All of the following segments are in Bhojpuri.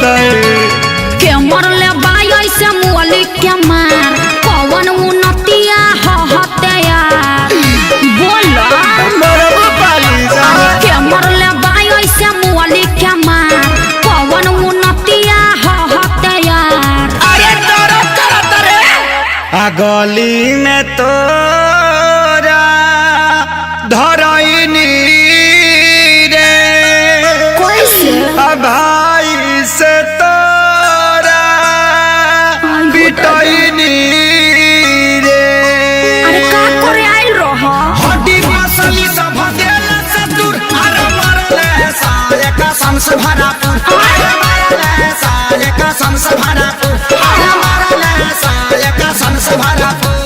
बताए के मरले बाई ऐसे मुअली के मार कौन उन्नतिया हते यार बोलो के मरले बाई ऐसे मुअली के मार कौन उन्नतिया हते यार। अरे गली में तोरा धरैनी रे कैसे भाई से तोरा पिटैनी रे। अरे का करे आइल रहो हड्डी मसली सब भगेला से दूर अरे मरले साले का संस भरापुर अरे मरले साले का संस भरापुर अरे मरले साले का संस भरापुर।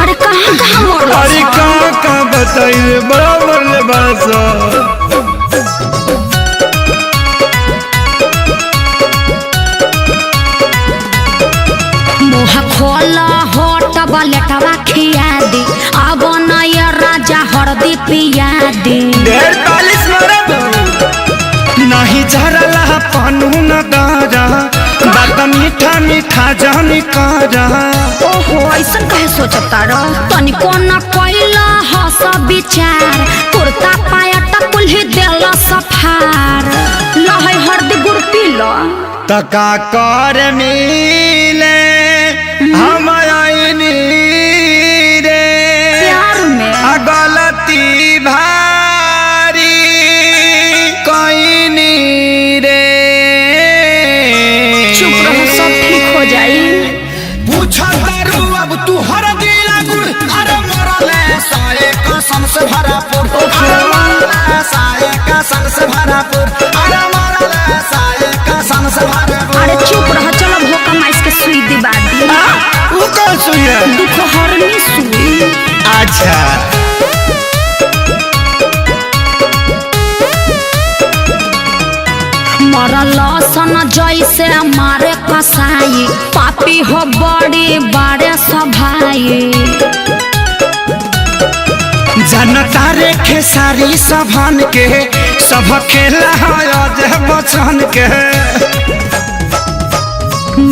अरे कहाँ मरल अरे कहाँ बताइए बड़ा मरले बासा मुँह खोला होट बलेटवा खिया दी अब नया राजा हरदी पिया दी। 45 मरब नहीं झरला पानू न दारा बात मीठा मीठा जानी कारा। ओहो ऐसा कहे सोचता रह तनिको न कोइला हस विचार कुर्ता पायट कुल्ही देला सफार लहै हरदी गुड़ पीला तका कर मिले हम आईनी रे प्यार में गलती भारी कईनी रे। चुप रहो सब ठीक हो जाई। पूछा दारू अब तू हर दिला गुड़ अरे मरले साले कसम से भरापुर अरे मरले साले कसम से भरापुर अरे मरले साले कसम से भरापुर। अरे चुप रहो चलो भोका माइस के सुई दिबा दी। वो कौन सुई है? दुख हरनी सुई। अच्छा मरल सन जैसे मारे कसाई पापी हो बड़ी बारे सभाई जनता रे खेसारी सभन के सब खेला है बचन के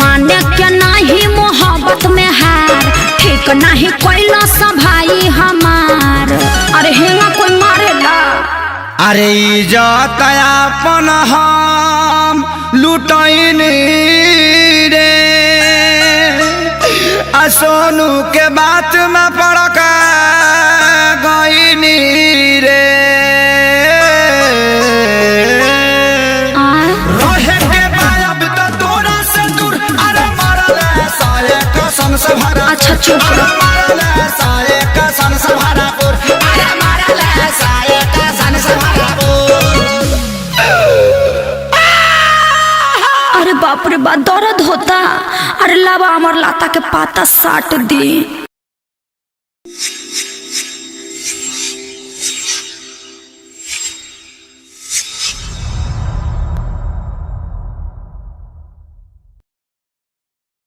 माने के नहीं मोहब्बत में हार ठीक नहीं कोइला सभाई हमार। अरे हेंगा कोई मारेला अरे इज्जत अपन हम लुटैनी रे आ सोनू के बात में पड़क गईनी रे। रहे के बायब तो तोरा से दूर अरे मरले साले कसम से भरा। अच्छा चुप रहो। मरले साले कसम से भरापुर अरे मरले साले कसम से भरापुर। अरे बाप रे बाप दर्द होता। अरे लावा अमर लाता के पाता साट दी।